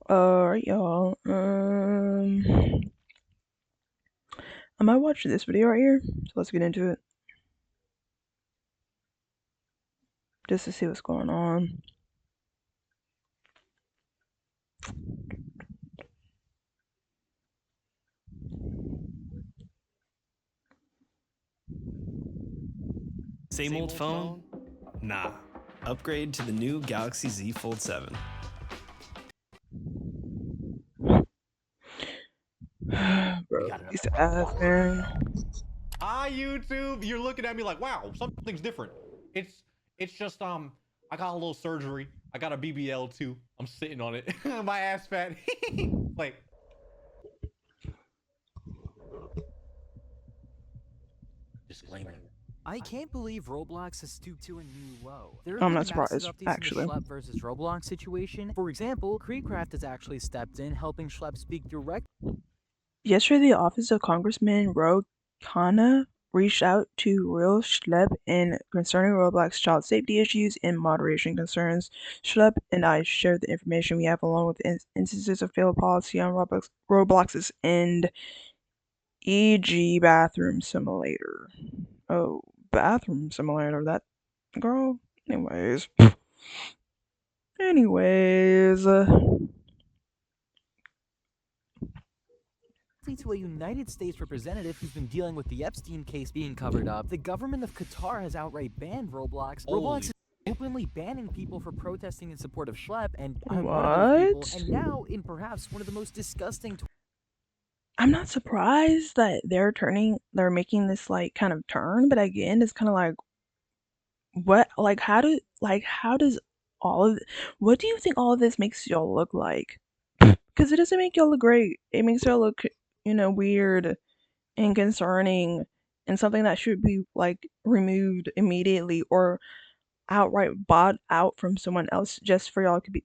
Alright, y'all. I might watch this video right here, so let's get into it. Just to see what's going on. Same old phone? Nah. Upgrade to the new Galaxy Z Fold 7. Bro, these ass, man. Hi, YouTube. You're looking at me like, wow, something's different. It's just I got a little surgery. I got a BBL too. I'm sitting on it. My ass fat. Like. Disclaimer. I can't believe Roblox has stooped to a new low. There I'm have been not massive surprised, updates actually. in the Schlep versus Roblox situation. For example, Creecraft has actually stepped in, helping Schlep speak directly. Yesterday, the Office of Congressman Ro Khanna reached out to Real Schlep in concerning Roblox child safety issues and moderation concerns. Schlep and I shared the information we have along with instances of failed policy on Roblox's end, e.g. bathroom simulator. Oh, bathroom simulator, that girl? Anyways. To a United States representative who's been dealing with the Epstein case being covered up. The government of Qatar has outright banned Roblox. Roblox is openly banning people for protesting in support of Schlep, and I'm one of those people. And now, in perhaps one of the most disgusting. I'm not surprised that they're making this like kind of turn, but again, it's kind of like, what, like, how does all of, what do you think all of this makes y'all look like? Because it doesn't make y'all look great. It makes y'all look, weird and concerning and something that should be like removed immediately or outright bought out from someone else just for y'all to be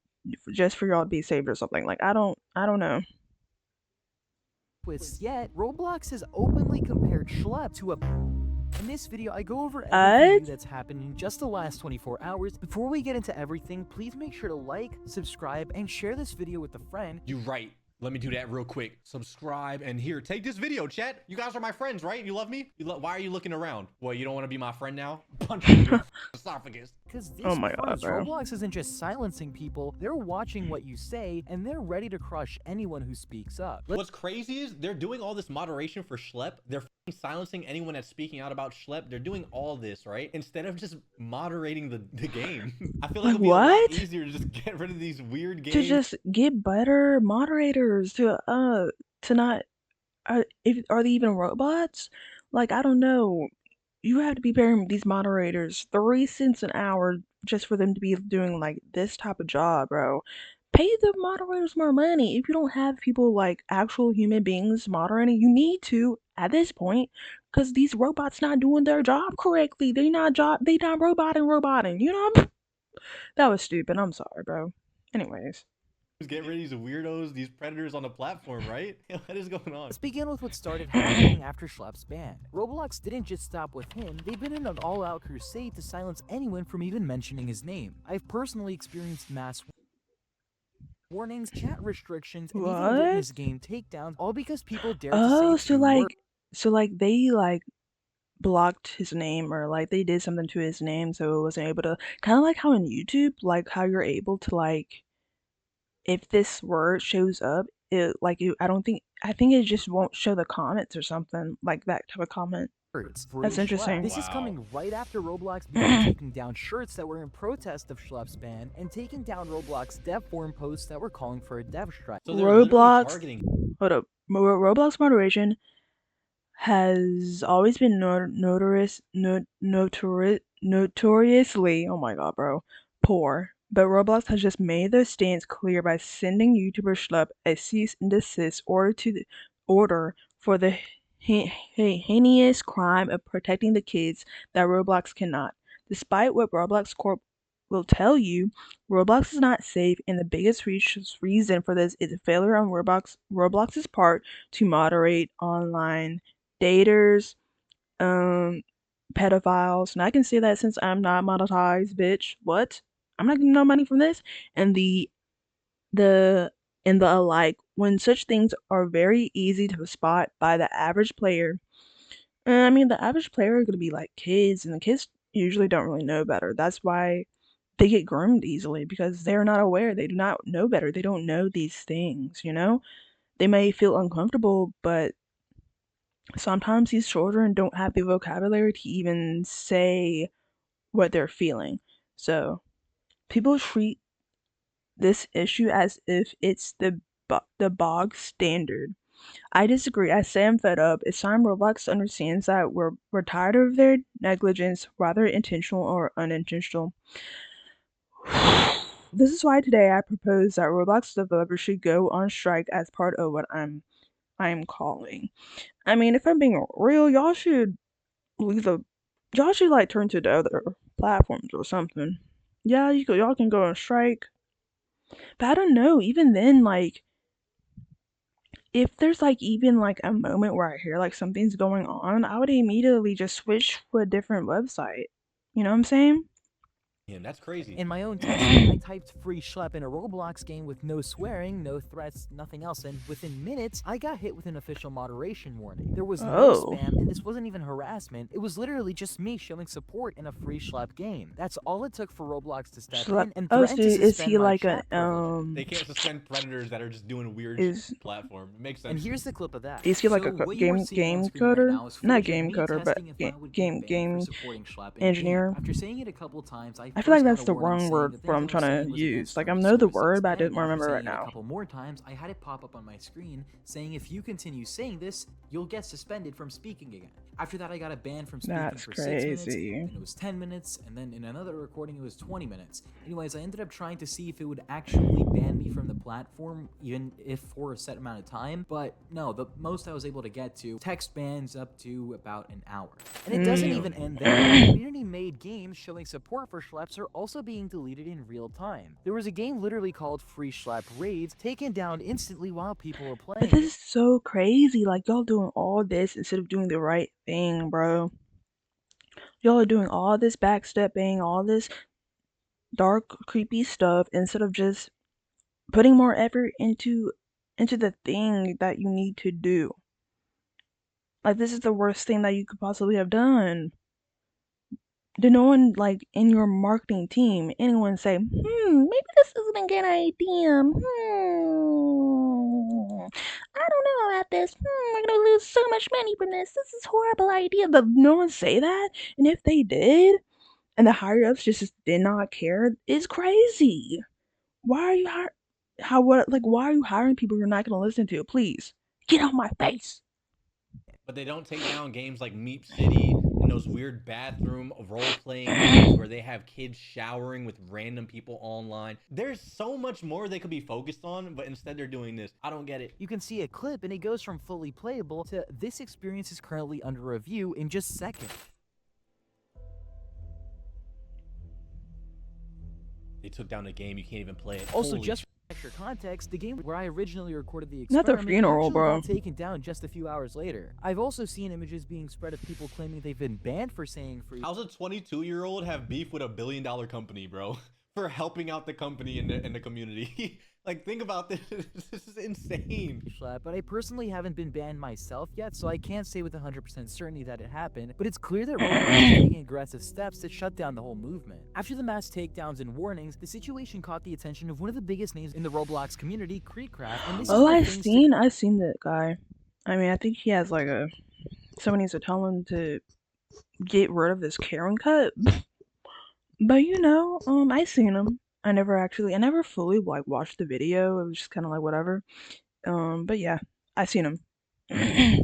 saved or something. Like, I don't know. Yet, Roblox has openly compared Schlep to a. In this video, I go over everything that's happened in just the last 24 hours. Before we get into everything, please make sure to like, subscribe, and share this video with a friend. You're right. Let me do that real quick. Subscribe and here, take this video, chat. You guys are my friends, right? You love me? Why are you looking around? Well, you don't want to be my friend now? Punch me in your esophagus. Because this Oh my God, bro. Roblox isn't just silencing people, they're watching what you say, and they're ready to crush anyone who speaks up. What's crazy is they're doing all this moderation for Schlep. They're silencing anyone that's speaking out about Schlep. They're doing all this, right? Instead of just moderating the game. I feel like it'd be a lot easier to just get rid of these weird games. To just get better moderators to not, are they even robots? Like, I don't know. You have to be paying these moderators 3 cents an hour just for them to be doing like this type of job, bro. Pay the moderators more money. If you don't have people like actual human beings moderating, you need to at this point, because these robots not doing their job correctly. They not roboting. You know, that was stupid. I'm sorry, bro. Anyways. Get rid of these weirdos, these predators on the platform, right? What is going on? Let's begin with what started happening after Schlep's ban. Roblox didn't just stop with him, they've been in an all-out crusade to silence anyone from even mentioning his name. I've personally experienced mass warnings, chat restrictions, and even witnessed game takedowns, all because people dared to say so like they like blocked his name, or like they did something to his name so it wasn't able to, kind of like how in YouTube, like how you're able to, like, if this word shows up, it like I think it just won't show the comments or something like that type of comment. That's interesting. This is coming right after Roblox began taking down shirts that were in protest of Schlep's ban and taking down Roblox dev forum posts that were calling for a dev strike. So Roblox moderation has always been notoriously, oh my god, bro, poor. But Roblox has just made their stance clear by sending YouTuber Schlep a cease and desist order for the heinous crime of protecting the kids that Roblox cannot. Despite what Roblox Corp will tell you, Roblox is not safe, and the biggest reason for this is a failure on Roblox's part to moderate online daters, pedophiles. And I can say that since I'm not monetized, bitch. What? I'm not getting no money from this. And the and the alike when such things are very easy to spot by the average player. I mean, the average player are going to be like kids, and the kids usually don't really know better. That's why they get groomed easily because they're not aware. They do not know better. They don't know these things, you know? They may feel uncomfortable, but sometimes these children don't have the vocabulary to even say what they're feeling. So, people treat this issue as if it's the bog standard. I disagree. I say I'm fed up. It's time Roblox understands that we're tired of their negligence, whether intentional or unintentional. This is why today I propose that Roblox developers should go on strike as part of what I'm calling. I mean, if I'm being real, leave the y'all should like turn to the other platforms or something. Yeah, y'all can go on strike. But I don't know, even then, like if there's like even like a moment where I hear like something's going on, I would immediately just switch to a different website. You know what I'm saying? Him. That's crazy. In my own testing, I typed free Schlep in a Roblox game with no swearing, no threats, nothing else, and within minutes, I got hit with an official moderation warning. There was no Oh. spam, and this wasn't even harassment, it was literally just me showing support in a free Schlep game. That's all it took for Roblox to step in and Oh, so threaten to is suspend he my like a chat privilege. They can't suspend predators that are just doing weird is platform. It makes sense. And here's the clip of that. is he like a So what you are game seeing on screen right coder? now is Not footage of game me coder, but testing if I would get banned for game supporting Schlep in a game. engineer. After saying it a couple times, I I feel like first got that's a the warning wrong saying word the for what things I'm I was trying saying to was use. against Like I terms. know the So word, but I instead, didn't after remember right saying it a now. couple more times, I had it pop up on my screen saying if you continue saying this, you'll get suspended from speaking again. After that, I got a ban from speaking That's for 6 minutes, crazy. then it was 10 minutes, and then in another recording it was 20 minutes. Anyways, I ended up trying to see if it would actually ban me from the platform, even if for a set amount of time, but no, the most I was able to get to, text bans up to about an hour. And it doesn't even end there. Community-made games showing support for Schleps are also being deleted in real time. There was a game literally called Free Schlep Raids, taken down instantly while people were But playing this it. is so crazy. Like y'all doing all this instead of doing the right thing, bro. Y'all are doing all this backstepping, all this dark, creepy stuff instead of just putting more effort into the thing that you need to do. Like this is the worst thing that you could possibly have done. Did no one like in your marketing team, anyone say, maybe this isn't a good idea. I don't know about this. We're gonna lose so much money from this. This is a horrible idea. But no one say that. And if they did, and the higher ups just did not care, it's crazy. Why are you why are you hiring people you're not gonna listen to? Please get out my face. But they don't take down games like Meep City and those weird bathroom role-playing games where they have kids showering with random people online. There's so much more they could be focused on, but instead they're doing this. I don't get it. You can see a clip and it goes from fully playable to this experience is currently under review in just seconds. They took down the game. You can't even play it. Also, Holy just for extra context, the game where I originally recorded the Not the experiment funeral, actually bro. got taken down just a few hours later. I've also seen images being spread of people claiming they've been banned for saying free. How's a 22-year-old have beef with a billion-dollar company, bro? For helping out the company in the community. Like, think about this. This is insane. But I personally haven't been banned myself yet, so I can't say with 100% certainty that it happened, but it's clear that Roblox is taking aggressive steps to shut down the whole movement. After the mass takedowns and warnings, the situation caught the attention of one of the biggest names in the Roblox community, Creekcraft, and this is Oh, where I've things seen that guy. I mean, I think he has like someone needs to tell him to get rid of this Karen cut. But I seen him. I never fully like watched the video. It was just kind of like whatever. But yeah, I seen him.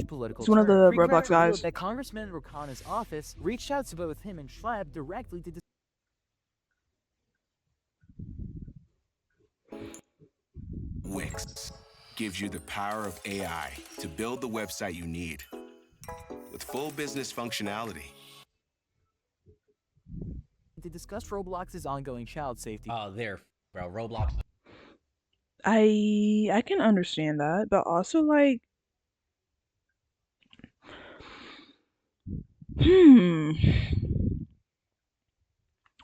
political He's one of turn. the Creekcraft Roblox revealed guys. that Congressman Rokana's office reached out to both him and Schlep directly to Wix gives you the power of AI to build the website you need with full business functionality. discuss Roblox's ongoing child safety. There, bro. Roblox. I can understand that, but also like, hmm.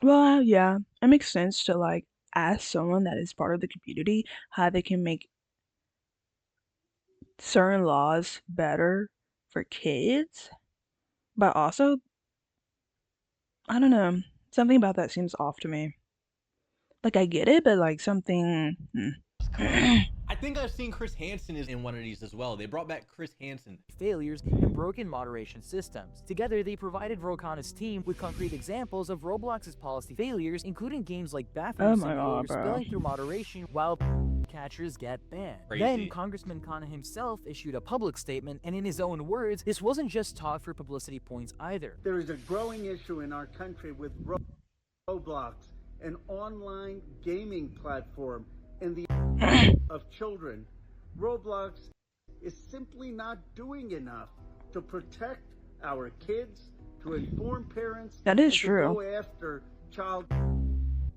Well, yeah, it makes sense to like ask someone that is part of the community how they can make certain laws better for kids, but also, I don't know, something about that seems off to me. Like, I get it, but like something. I think I've seen Chris Hansen is in one of these as well. They brought back Chris Hansen. Failures and broken moderation systems. Together, they provided Rokana's team with concrete examples of Roblox's policy failures, including games like Bathroom Oh my god, Simulator bro. spilling through moderation while catchers get banned. Crazy. Then, Congressman Kana himself issued a public statement, and in his own words, this wasn't just talk for publicity points either. There is a growing issue in our country with ROBLOX, an online gaming platform, and the of children. ROBLOX is simply not doing enough to protect our kids, to inform parents, That is and true. to go after child.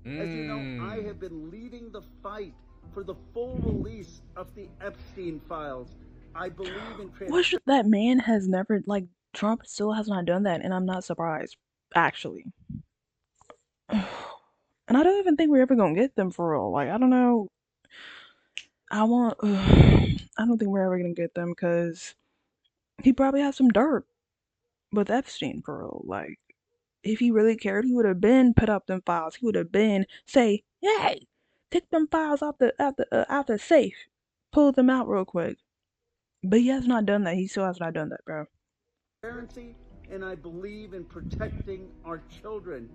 As you know, I have been leading the fight for the full release of the Epstein files. I believe in That man has never, like, Trump still has not done that, and I'm not surprised, actually. And I don't even think we're ever gonna get them for real. Like, I don't know. I don't think we're ever gonna get them because he probably has some dirt with Epstein for real. Like, if he really cared, he would have been put up them files. He would have been say, "Hey, take them files out the safe, pull them out real quick." But he has not done that. He still has not done that, bro. Transparency, and I believe in protecting our children.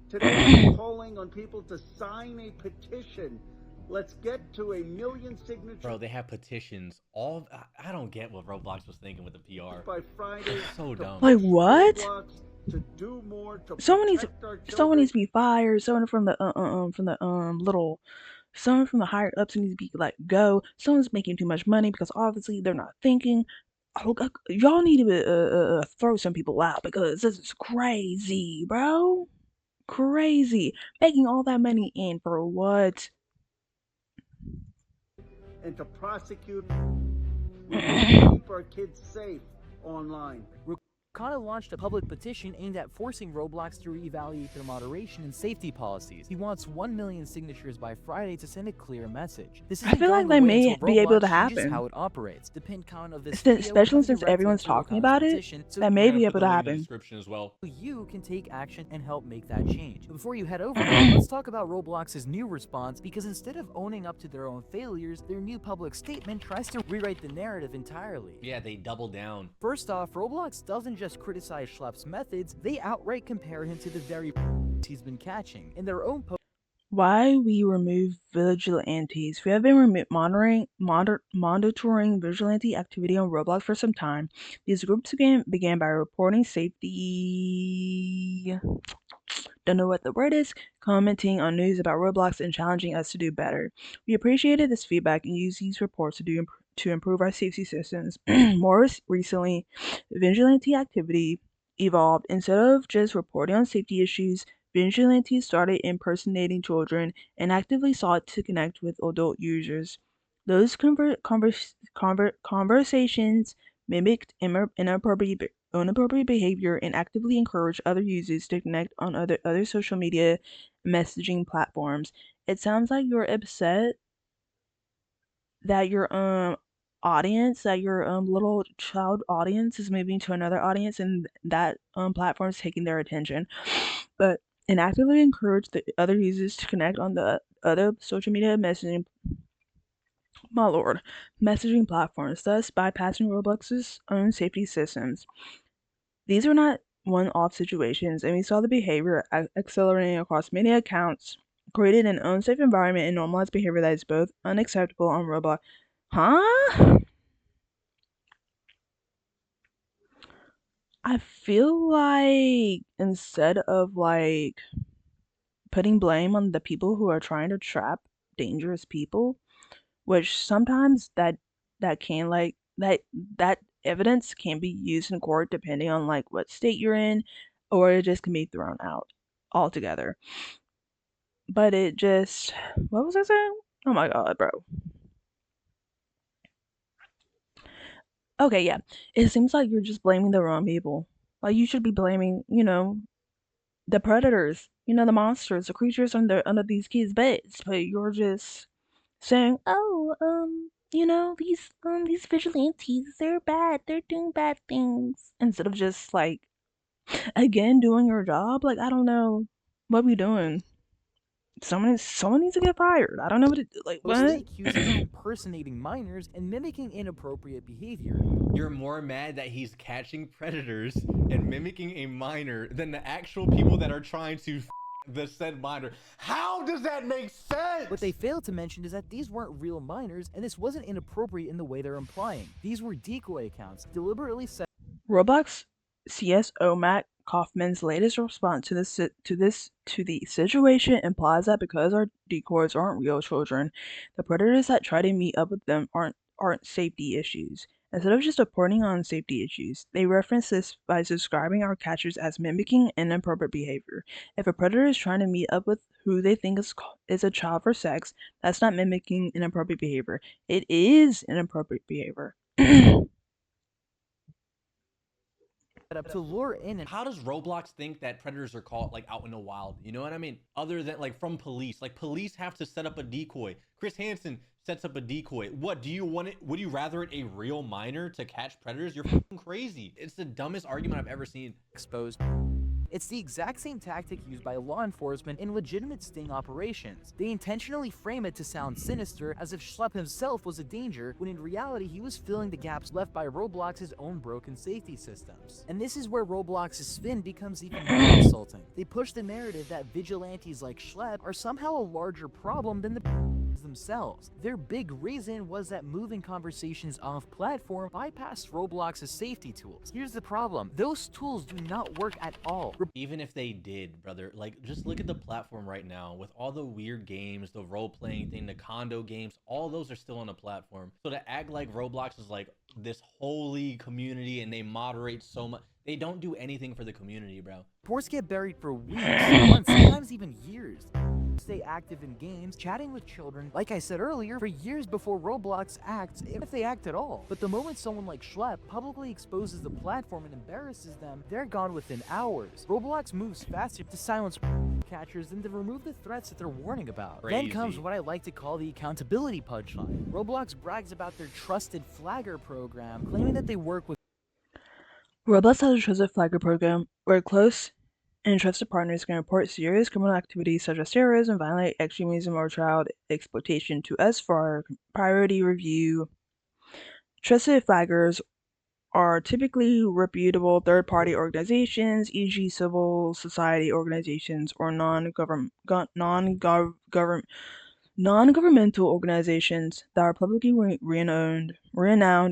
Today, I'm calling on people to sign a petition. Let's get to 1 million signatures. Bro, they have petitions. I don't get what Roblox was thinking with the PR. By Friday, so dumb. Like what? To do more to someone needs to be fired. Someone from the someone from the higher ups needs to be like go. Someone's making too much money because obviously they're not thinking. Oh, y'all need to throw some people out because this is crazy, bro. Crazy. Making all that money in for what? And to prosecute, we can keep our kids safe online. Kana launched a public petition aimed at forcing Roblox to reevaluate their moderation and safety policies. He wants 1 million signatures by Friday to send a clear message. This I feel like they may be able to happen. How it operates. The pinned count of this especially since everyone's talking about it, so that may be able to happen. Description as well. You can take action and help make that change. Before you head over there, let's talk about Roblox's new response, because instead of owning up to their own failures, their new public statement tries to rewrite the narrative entirely. Yeah, they double down. First off, Roblox doesn't just criticize Schlep's methods, they outright compare him to the very he's been catching. In their own post, why we remove vigilantes? We have been monitoring vigilante activity on Roblox for some time. These groups began by reporting safety. Don't know what the word is, commenting on news about Roblox and challenging us to do better. We appreciated this feedback and used these reports to improve our safety systems. More recently, vigilante activity evolved. Instead of just reporting on safety issues, vigilantes started impersonating children and actively sought to connect with adult users. Those conversations mimicked inappropriate behavior and actively encouraged other users to connect on other social media messaging platforms. It sounds like you're upset that your audience, that your little child audience is moving to another audience and that platform is taking their attention. But and actively encourage the other users to connect on the other social media messaging platforms, thus bypassing Roblox's own safety systems. These are not one-off situations, and we saw the behavior accelerating across many accounts, created an unsafe environment and normalized behavior that is both unacceptable on Roblox. Huh? I feel like instead of like putting blame on the people who are trying to trap dangerous people, which sometimes that can like that evidence can be used in court depending on like what state you're in, or it just can be thrown out altogether. But it just, what was I saying? Oh my god, bro. Okay, yeah. It seems like you're just blaming the wrong people. Like you should be blaming, the predators, the monsters, the creatures under these kids' beds. But you're just saying, oh, these vigilantes, they're bad. They're doing bad things instead of just like again doing your job. Like I don't know what we doing. Someone needs to get fired. I don't know what to do. Like They what? accuse him of impersonating minors and mimicking inappropriate behavior. You're more mad that he's catching predators and mimicking a minor than the actual people that are trying to the said minor. How does that make sense? What they fail to mention is that these weren't real minors, and this wasn't inappropriate in the way they're implying. These were decoy accounts, deliberately set. Roblox CSO Matt Kaufman's latest response to the situation implies that because our decoys aren't real children, the predators that try to meet up with them aren't safety issues. Instead of just reporting on safety issues, they reference this by describing our catchers as mimicking inappropriate behavior. If a predator is trying to meet up with who they think is a child for sex, that's not mimicking inappropriate behavior. It is inappropriate behavior. Up to lure in and How does Roblox think that predators are caught like out in the wild? You know what I mean? Other than like from police. Like police have to set up a decoy. Chris Hansen sets up a decoy. What do you want it? Would you rather it a real minor to catch predators? You're fucking crazy. It's the dumbest argument I've ever seen. exposed. It's the exact same tactic used by law enforcement in legitimate sting operations. They intentionally frame it to sound sinister, as if Schlep himself was a danger, when in reality he was filling the gaps left by Roblox's own broken safety systems. And this is where Roblox's spin becomes even more insulting. They push the narrative that vigilantes like Schlep are somehow a larger problem than the themselves. Their big reason was that moving conversations off-platform bypassed Roblox's safety tools. Here's the problem: those tools do not work at all. Even if they did, brother, like just look at the platform right now with all the weird games, the role-playing thing, the condo games, all those are still on the platform. So to act like Roblox is like this holy community and they moderate so much, they don't do anything for the community, bro. Reports get buried for weeks, months, sometimes even years. Stay active in games, chatting with children, like I said earlier, for years before Roblox acts, if they act at all. But the moment someone like Schlep publicly exposes the platform and embarrasses them, they're gone within hours. Roblox moves faster to silence catchers than to remove the threats that they're warning about. Crazy. Then comes what I like to call the accountability punchline. Roblox brags about their trusted flagger program, claiming that they work with Roblox has a trusted flagger program where close and trusted partners can report serious criminal activities such as terrorism, violent extremism, or child exploitation to us for our priority review. Trusted flaggers are typically reputable third-party organizations, e.g. civil society organizations or non-governmental organizations that are publicly renowned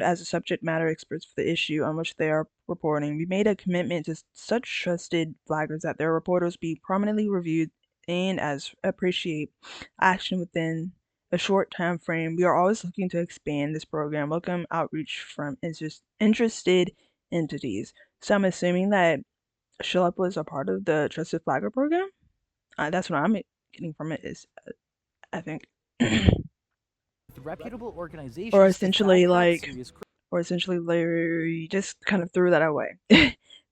as a subject matter experts for the issue on which they are reporting. We made a commitment to such trusted flaggers that their reporters be prominently reviewed and as appreciate action within a short time frame. We are always looking to expand this program, welcome outreach from interested entities. So I'm assuming that Schlep was a part of the Trusted Flagger program. That's what I'm getting from it. Is I think, reputable organizations or to essentially fast track like, serious they just kind of threw that away.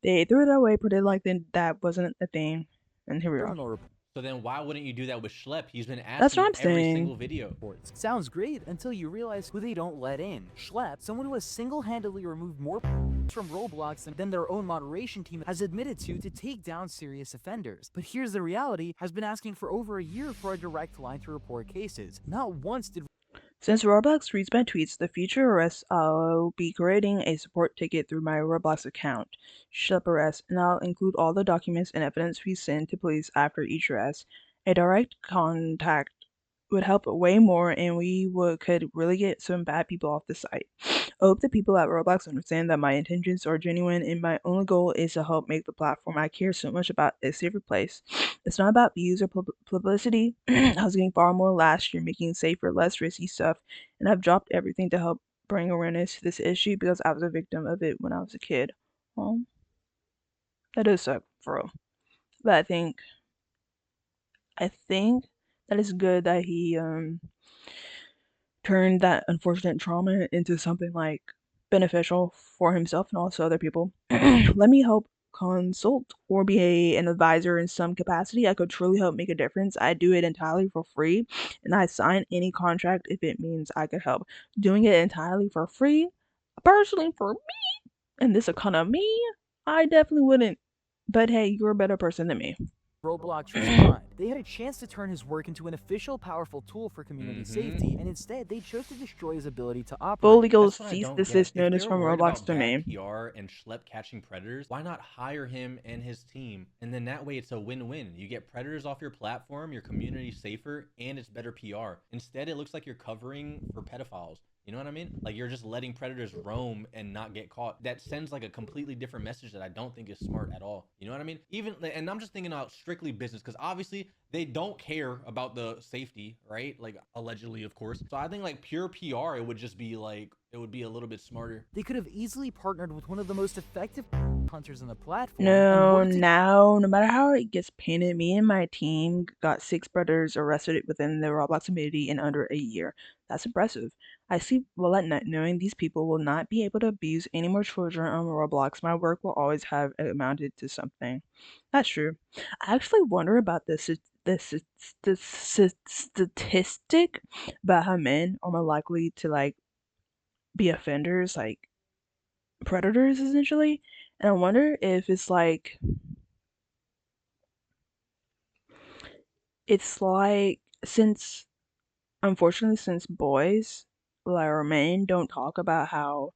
They threw it away, put it like that wasn't a thing, and here we are. criminal reports. So then why wouldn't you do that with Schlep? He's been asking That's what I'm every saying. single video. Sounds great until you realize who they don't let in. Schlep, someone who has single-handedly removed more from Roblox than their own moderation team has admitted to take down serious offenders. But here's the reality: has been asking for over a year for a direct line to report cases. Not once did Since Roblox reads my tweets, the future arrests, I'll be creating a support ticket through my Roblox account, Schlep Arrest, and I'll include all the documents and evidence we send to police after each arrest. A direct contact would help way more, and could really get some bad people off the site. I hope the people at Roblox understand that my intentions are genuine, and my only goal is to help make the platform I care so much about a safer place. It's not about views or publicity. I was getting far more last year, making safer, less risky stuff, and I've dropped everything to help bring awareness to this issue because I was a victim of it when I was a kid. That does suck, for real. But I think that is good that he turned that unfortunate trauma into something like beneficial for himself and also other people. Let me help consult or be an advisor in some capacity, I could truly help make a difference. I do it entirely for free, and I sign any contract if it means I could help. Doing it entirely for free, personally for me, in this economy, I definitely wouldn't. But hey, you're a better person than me. ROBLOX respond. They had a chance to turn his work into an official, powerful tool for community safety, and instead they chose to destroy his ability to operate. Full legal That's what I cease don't desist get. If notice they're from worried Roblox about bad domain. PR and Schlep catching predators, why not hire him and his team? And then that way it's a win-win. You get predators off your platform, your community's safer, and it's better PR. Instead, it looks like you're covering for pedophiles. You know what I mean? Like you're just letting predators roam and not get caught. That sends like a completely different message that I don't think is smart at all. You know what I mean? Even, and I'm just thinking about strictly business, because obviously they don't care about the safety, right? Like allegedly, of course. So I think like pure PR, it would just be like, it would be a little bit smarter. They could have easily partnered with one of the most effective hunters on the platform. No, now, no matter how it gets painted, me and my team got 6 predators arrested within the Roblox community in under a year. That's impressive. I see well at night knowing these people will not be able to abuse any more children on Roblox. My work will always have amounted to something. That's true. I actually wonder about this statistic about how men are more likely to like be offenders, like predators essentially. And I wonder if it's like since unfortunately since boys like or men don't talk about how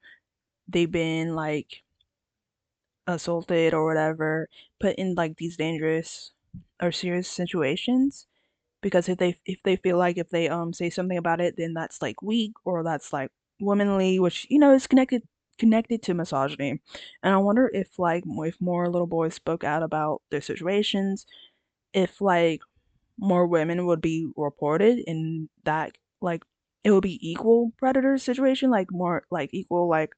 they've been like assaulted or whatever, put in like these dangerous or serious situations, because if they feel like if they say something about it, then that's like weak or that's like womanly, which is connected to misogyny. And I wonder if like if more little boys spoke out about their situations, if like more women would be reported, and that like it would be equal predator situation, like more like equal like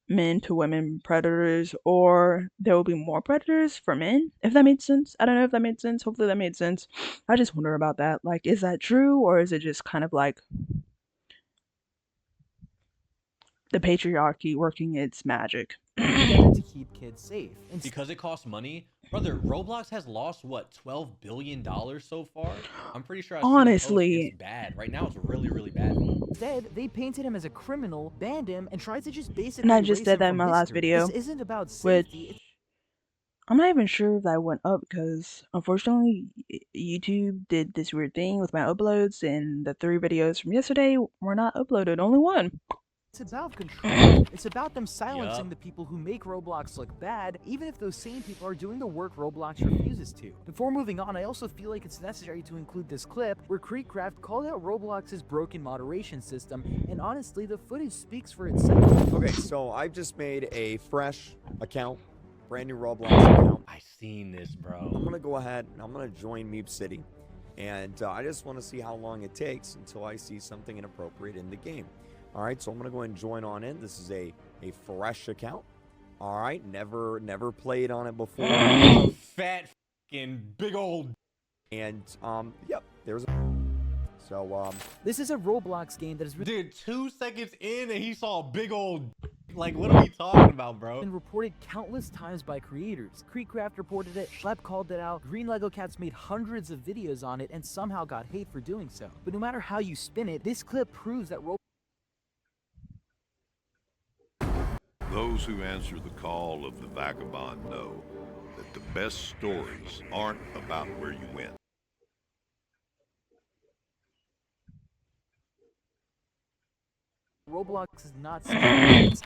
men to women predators, or there will be more predators for men, if that made sense. I don't know if that made sense. Hopefully that made sense. I just wonder about that. Like, is that true, or is it just kind of like the patriarchy working its magic? Together to keep kids safe. Because it costs money? Brother, Roblox has lost, what, $12 billion so far? I'm pretty sure I've seen a post. Honestly. It's bad. Right now, it's really, really bad. Instead, they painted him as a criminal, banned him, and tried to just basically And I just erase said him that in from my last history. video, This isn't about which safety. I'm not even sure if that went up because unfortunately YouTube did this weird thing with my uploads, and the 3 videos from yesterday were not uploaded, only one. It's about control. It's about them silencing the people who make Roblox look bad, even if those same people are doing the work Roblox refuses to. Before moving on, I also feel like it's necessary to include this clip where Creekcraft called out Roblox's broken moderation system, and honestly, the footage speaks for itself. Okay, so I've just made a fresh account, brand new Roblox account. I seen this, bro. I'm gonna go ahead and I'm gonna join Meep City, and I just want to see how long it takes until I see something inappropriate in the game. All right, so I'm gonna go ahead and join on in. This is a fresh account. All right, never played on it before. Fat fucking big old. And yep, there's. So this is a Roblox game that is. Dude, 2 seconds in and he saw a big old. Like, what are we talking about, bro? Been reported countless times by creators. Creekcraft reported it, Schlep called it out, Green Lego Cats made hundreds of videos on it and somehow got hate for doing so. But no matter how you spin it, this clip proves that Those who answer the call of the vagabond know that the best stories aren't about where you went. Roblox is not safe.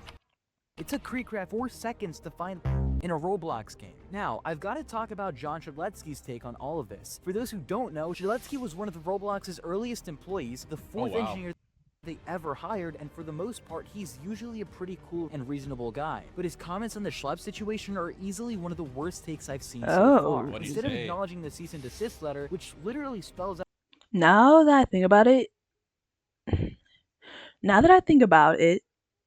It took Creekcraft 4 seconds to find in a Roblox game. Now, I've got to talk about John Shadletsky's take on all of this. For those who don't know, Shadletsky was one of the Roblox's earliest employees, the 4th engineer they ever hired, and for the most part, he's usually a pretty cool and reasonable guy. But his comments on the Schlep situation are easily one of the worst takes I've seen so far. Instead of acknowledging the cease and desist letter, which literally spells out. Now that I think about it,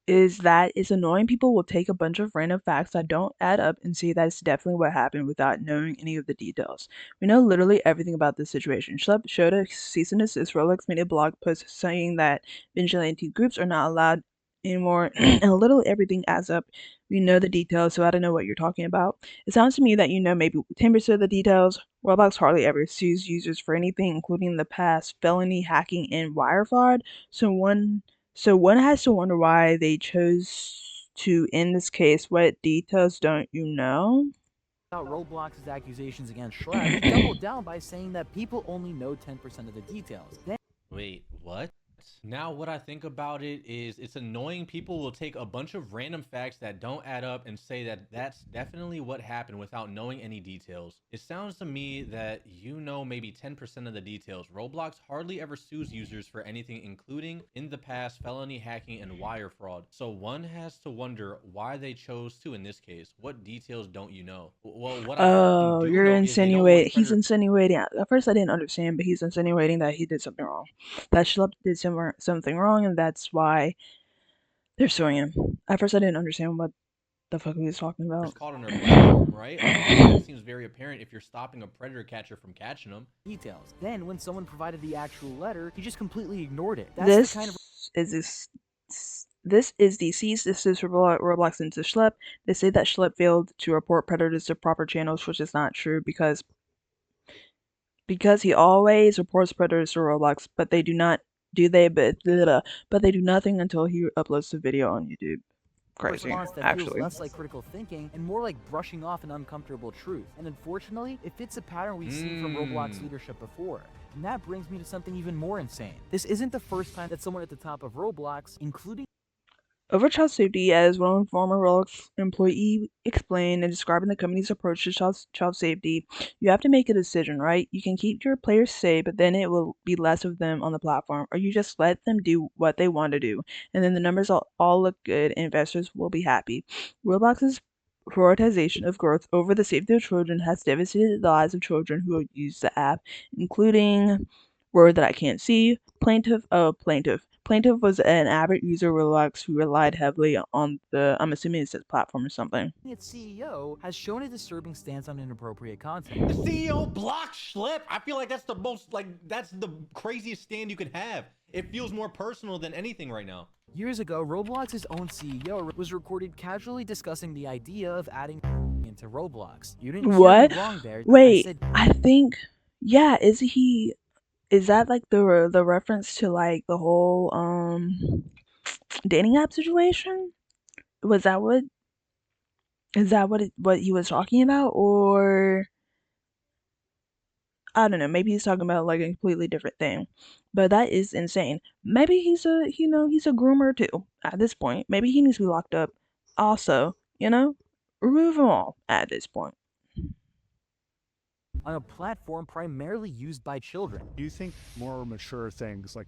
is that it's annoying people will take a bunch of random facts that don't add up and say that's definitely what happened without knowing any of the details. We know literally everything about this situation. Schlep showed a cease and desist. Roblox made a blog post saying that vigilante groups are not allowed anymore, and literally everything adds up. We know the details, so I don't know what you're talking about. It sounds to me that you know maybe 10% of the details. Roblox hardly ever sues users for anything, including the past felony hacking and wire fraud. So one has to wonder why they chose to end this case. What details don't you know? About Roblox's accusations against Schlep, he doubled down by saying that people only know 10% of the details. Then Wait, what? Now what I think about it is it's annoying people will take a bunch of random facts that don't add up and say that that's definitely what happened without knowing any details. It sounds to me that you know maybe 10% of the details. Roblox hardly ever sues users for anything, including in the past felony hacking and wire fraud. So one has to wonder why they chose to in this case. What details don't you know? Well, what I Oh, do you're know is they don't want insinuating. He's predator. insinuating. At first, I didn't understand, but he's insinuating that he did something wrong. That Schlepp did something wrong, and that's why they're suing him. At first, I didn't understand what the fuck he was talking about. Caught on their platform, right? Honestly, that seems very apparent if you're stopping a predator catcher from catching them. details. Then when someone provided the actual letter, he just completely ignored it. That's This the kind of is this. This is the cease. This is Roblox into Schlep. They say that Schlep failed to report predators to proper channels, which is not true because he always reports predators to Roblox, but they do not do they but they do nothing until he uploads the video on YouTube. Crazy, response that feels actually. less like critical thinking and more like brushing off an uncomfortable truth. And unfortunately, it fits a pattern we've seen from Roblox leadership before. And that brings me to something even more insane. This isn't the first time that someone at the top of Roblox, including Over child safety, as one former Roblox employee explained in describing the company's approach to child safety, you have to make a decision, right? You can keep your players safe, but then it will be less of them on the platform, or you just let them do what they want to do, and then the numbers all look good, and investors will be happy. Roblox's prioritization of growth over the safety of children has devastated the lives of children who use the app, including word that I can't see, plaintiff. Plaintiff was an avid user of Roblox who relied heavily on the, I'm assuming it's a platform or something. its CEO, has shown a disturbing stance on inappropriate content. The CEO blocked Schlep. I feel like that's the most, that's the craziest stand you could have. It feels more personal than anything right now. Years ago, Roblox's own CEO was recorded casually discussing the idea of adding into Roblox. You didn't hear What? me wrong there. Wait, I think, yeah, is that like the reference to like the whole dating app situation? Was that what is that what he was talking about, or I don't know, maybe he's talking about like a completely different thing. But that is insane. Maybe he's a groomer too at this point. Maybe he needs to be locked up. Also, remove them all at this point. on a platform primarily used by children. Do you think more mature things like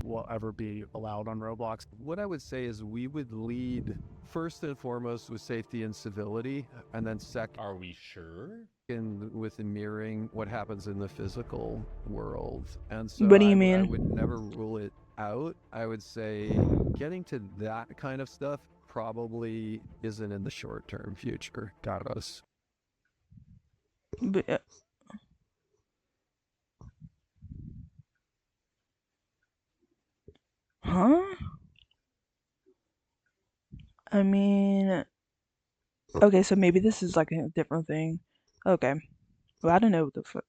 will ever be allowed on Roblox? What I would say is we would lead first and foremost with safety and civility, and then second Are we sure? with mirroring what happens in the physical world. And so What do you I mean? would never rule it out. I would say getting to that kind of stuff probably isn't in the short-term future. Got us. But, huh? I mean, okay, so maybe this is like a different thing. Okay. Well, I don't know what the fuck.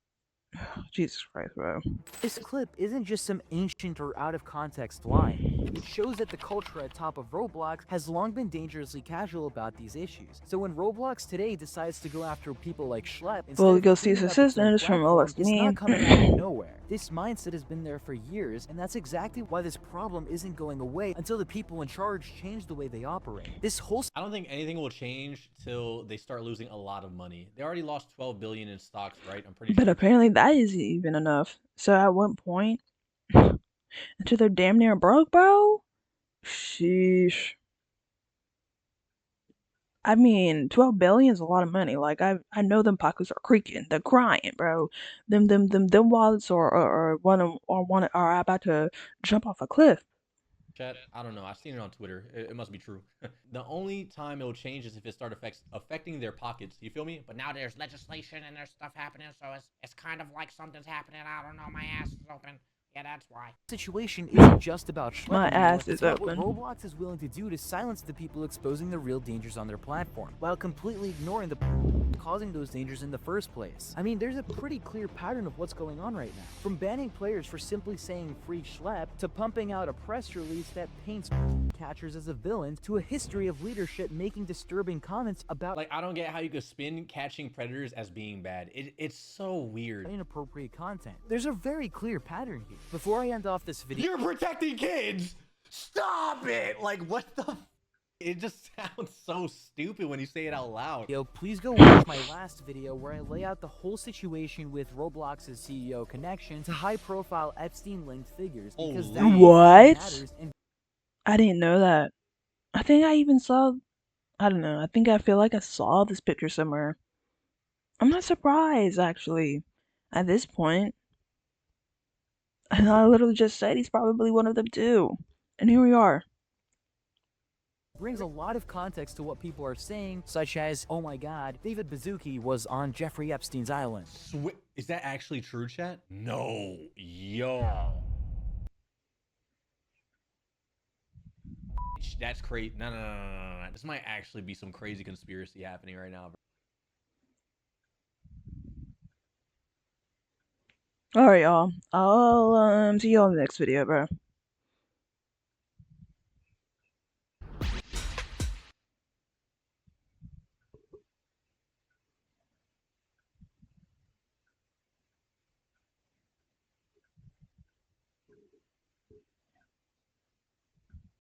Jesus Christ, bro. This clip isn't just some ancient or out of context line. It shows that the culture at top of Roblox has long been dangerously casual about these issues. So when Roblox today decides to go after people like Schlep, instead Well, of go see his cleaning up its own assistant from platform, OLX it's not coming out of nowhere. This mindset has been there for years, and that's exactly why this problem isn't going away until the people in charge change the way they operate. This whole I don't think anything will change till they start losing a lot of money. They already lost 12 billion in stocks, right? I'm pretty But sure. apparently that isn't even enough. So at what point? Until they're damn near broke, bro? Sheesh. I mean, 12 billion is a lot of money. Like I know them pockets are creaking. They're crying, bro. Them wallets are about to jump off a cliff. Chat, I don't know. I've seen it on Twitter. It must be true. The only time it'll change is if it starts affecting their pockets. You feel me? But now there's legislation and there's stuff happening, so it's kind of like something's happening. I don't know. My ass is open. Yeah, that's why. Situation isn't just about Schlep My anymore. ass It's is about what open. Roblox is willing to do to silence the people exposing the real dangers on their platform, while completely ignoring the causing those dangers in the first place. I mean, there's a pretty clear pattern of what's going on right now. From banning players for simply saying free Schlep, to pumping out a press release that paints catchers as a villain, to a history of leadership making disturbing comments about Like, I don't get how you could spin catching predators as being bad. It's so weird. inappropriate content. There's a very clear pattern here. Before I end off this video, You're protecting kids! Stop it! Like, what the it just sounds so stupid when you say it out loud. Please go watch my last video where I lay out the whole situation with Roblox's CEO connection to high-profile Epstein-linked figures, because that What? matters. And I didn't know that. I think I even saw. I don't know. I feel like I saw this picture somewhere. I'm not surprised, actually. At this point, and I literally just said he's probably one of them too. And here we are. brings a lot of context to what people are saying, such as, oh my god, David Baszucki was on Jeffrey Epstein's island. Is that actually true, chat? No. Yo. That's crazy. No. This might actually be some crazy conspiracy happening right now, bro. Alright, y'all. I'll see y'all in the next video, bro.